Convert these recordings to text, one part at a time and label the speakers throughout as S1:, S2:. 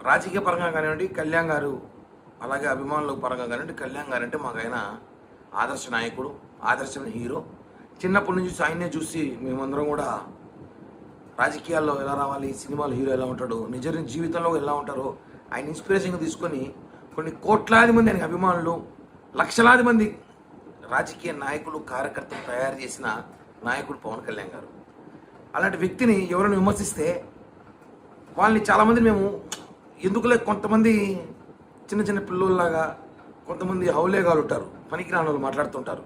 S1: రాజకీయ పరంగా కానివ్వండి కళ్యాణ్ గారు, అలాగే అభిమానుల పరంగా కానివ్వండి కళ్యాణ్ గారు అంటే మాకు ఆయన ఆదర్శ నాయకుడు, ఆదర్శమైన హీరో. చిన్నప్పటి నుంచి ఆయన్నే చూసి మేమందరం కూడా రాజకీయాల్లో ఎలా రావాలి, సినిమాలో హీరో ఎలా ఉంటాడు, నిజ జీవితంలో ఎలా ఉంటారో ఆయన ఇన్స్పిరేషన్గా తీసుకొని కొన్ని కోట్లాది మంది ఆయనకి అభిమానులు, లక్షలాది మంది రాజకీయ నాయకులు, కార్యకర్తలు తయారు చేసిన నాయకుడు పవన్ కళ్యాణ్ గారు. అలాంటి వ్యక్తిని ఎవరైనా విమర్శిస్తే వాళ్ళని చాలామంది మేము ఎందుకులే, కొంతమంది చిన్న చిన్న పిల్లల్లాగా, కొంతమంది హౌలేగాలు ఉంటారు, పనికిరాని వాళ్ళు మాట్లాడుతుంటారు,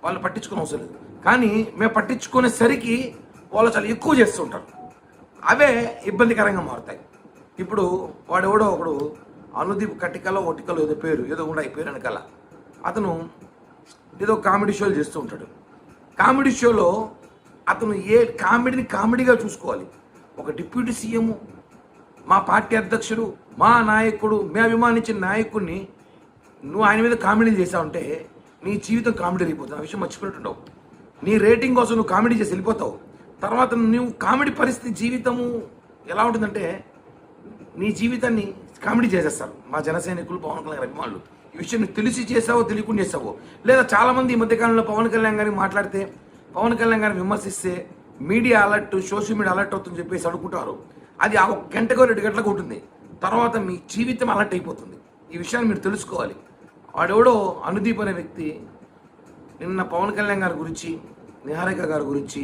S1: వాళ్ళు పట్టించుకునే అవసరం లేదు. కానీ మేము పట్టించుకునేసరికి వాళ్ళు చాలా ఎక్కువ చేస్తుంటారు, అవే ఇబ్బందికరంగా మారుతాయి. ఇప్పుడు వాడెవడో ఒకడు అనుదీప్ కటికలో ఒటికలో ఏదో పేరు ఏదో కూడా పేరు వెనకాల అతను ఏదో కామెడీ షోలు చేస్తూ ఉంటాడు. కామెడీ షోలో అతను ఏ కామెడీని కామెడీగా చూసుకోవాలి. ఒక డిప్యూటీ సీఎం, మా పార్టీ అధ్యక్షుడు, మా నాయకుడు, మేము అభిమానించిన నాయకుడిని నువ్వు ఆయన మీద కామెడీలు చేసావంటే నీ జీవితం కామెడీ అయిపోతుంది. ఆ విషయం మర్చిపోతుంటావు. నీ రేటింగ్ కోసం నువ్వు కామెడీ చేసి వెళ్ళిపోతావు. తర్వాత నువ్వు కామెడీ పరిస్థితి జీవితము ఎలా ఉంటుందంటే నీ జీవితాన్ని కామెడీ చేసేస్తారు మా జనసైనికులు, పవన్ కళ్యాణ్ అభిమానులు. ఈ విషయం నువ్వు తెలిసి చేసావో తెలియకుండా చేసావో. లేదా చాలామంది ఈ మధ్యకాలంలో పవన్ కళ్యాణ్ గారిని మాట్లాడితే, పవన్ కళ్యాణ్ గారిని విమర్శిస్తే media alert, social media alert అవుతుందని చెప్పేసి అనుకుంటారు. అది ఆ 1 గంటకో 2 గంటలకు ఉంటుంది. తర్వాత మీ జీవితం అలర్ట్ అయిపోతుంది. ఈ విషయాన్ని మీరు తెలుసుకోవాలి. వాడెవడో అనుదీప్ అనే వ్యక్తి నిన్న పవన్ కళ్యాణ్ గారి గురించి, నిహారిక గారి గురించి,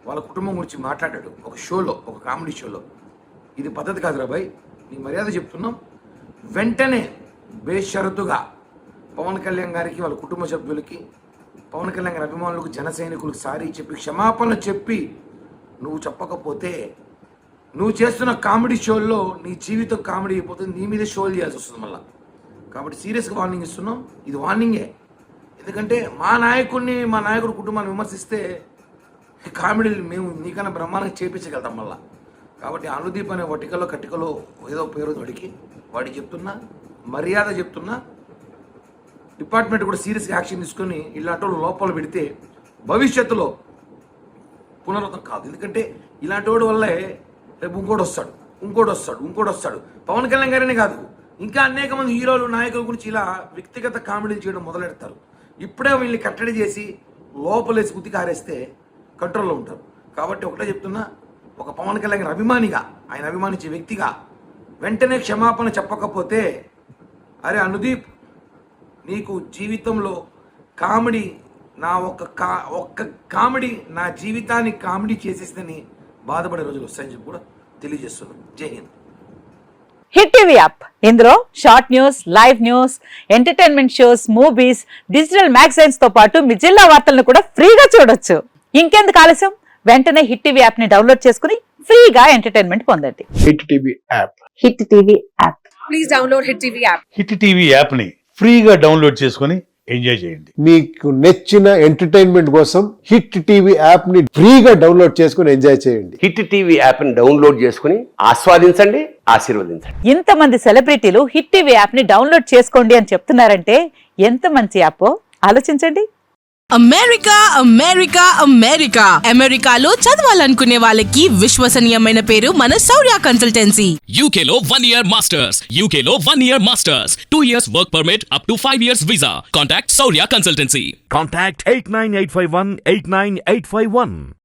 S1: వాళ్ళ కుటుంబం గురించి మాట్లాడాడు ఒక షోలో, ఒక కామెడీ షోలో. ఇది పద్ధతి కాదు రాబాయ్, నీ మర్యాద చెప్తున్నాం. వెంటనే బేషరతుగా పవన్ కళ్యాణ్ గారికి, వాళ్ళ కుటుంబ సభ్యులకి, పవన్ కళ్యాణ్ గారి అభిమానులకు, జన సైనికులకు సారీ చెప్పి క్షమాపణ చెప్పి, నువ్వు చెప్పకపోతే నువ్వు చేస్తున్న కామెడీ షోల్లో నీ జీవితం కామెడీ అయిపోతుంది, నీ మీదే షోలు చేయాల్సి వస్తుంది మళ్ళీ. కాబట్టి సీరియస్గా వార్నింగ్ ఇస్తున్నాం. ఇది వార్నింగే. ఎందుకంటే మా నాయకుడిని, మా నాయకుడి కుటుంబాన్ని విమర్శిస్తే కామెడీలు మేము నీకన్నా బ్రహ్మాండంగా చేయించగలుగుతాం మళ్ళా. కాబట్టి అనుదీప్ అనే వటికలో కటికలో ఏదో పేరు వాడికి చెప్తున్నా, మర్యాద చెప్తున్నా. డిపార్ట్మెంట్ కూడా సీరియస్గా యాక్షన్ తీసుకొని ఇలాంటి వాళ్ళు లోపల పెడితే భవిష్యత్తులో పునరావృతం కాదు. ఎందుకంటే ఇలాంటి వాడి వల్లే రేపు ఇంకోటి వస్తాడు. పవన్ కళ్యాణ్ గారనే కాదు, ఇంకా అనేక మంది హీరోలు, నాయకుల గురించి ఇలా వ్యక్తిగత కామెడీలు చేయడం మొదలెడతారు. ఇప్పుడే వీళ్ళని కట్టడి చేసి లోపలేసి గుతికి ఆరేస్తే కంట్రోల్లో ఉంటారు. కాబట్టి ఒకటే చెప్తున్నా, ఒక పవన్ కళ్యాణ్ గారి అభిమానిగా, ఆయన అభిమానించే వ్యక్తిగా వెంటనే క్షమాపణ చెప్పకపోతే, అరే అనుదీప్, నీకు జీవితంలో కామెడీ, నా ఒక్క కామెడీ నా జీవితాన్ని కామెడీ చేసేస్తని బాధపడే రోజులు వస్తాయని చెప్పి కూడా తెలియజేస్తున్నాను. జై హింద్.
S2: హిట్ టీవీ యాప్, ఇందులో short news, live news, entertainment shows, movies, digital magazines తో పాటు మీ జిల్లా వార్తలను కూడా ఫ్రీగా చూడొచ్చు. ఇంకెందుకు ఆలస్యం, వెంటనే హిట్ టీవీ యాప్ ని డౌన్లోడ్ చేసుకుని ఫ్రీగా ఎంటర్టైన్మెంట్ పొందండి.
S3: Hit TV app.
S2: Hit TV app.
S4: Please download hit TV app.
S5: Hit TV app ని ఫ్రీగా డౌన్లోడ్ చేసుకుని ఎంజాయ్ చేయండి.
S3: మీకు నచ్చిన ఎంటర్టైన్మెంట్ కోసం హిట్ టీవీ యాప్ ని ఫ్రీగా డౌన్లోడ్ చేసుకుని ఎంజాయ్ చేయండి.
S6: హిట్ టీవీ యాప్ ని డౌన్లోడ్ చేసుకుని ఆస్వాదించండి, ఆశీర్వదించండి.
S2: ఇంతమంది సెలబ్రిటీలు హిట్ టీవీ యాప్ ని డౌన్లోడ్ చేసుకోండి అని చెప్తున్నారంటే ఎంత మంచి యాప్ ఆలోచించండి.
S7: అమెరికాలో చదవాలనుకునే వాళ్ళకి విశ్వసనీయమైన పేరు మన శౌర్య కన్సల్టెన్సీ.
S8: UK లో 1 year masters. 2 years work permit up to 5 years visa. Contact Saurya Consultancy.
S9: Contact 89851 89851.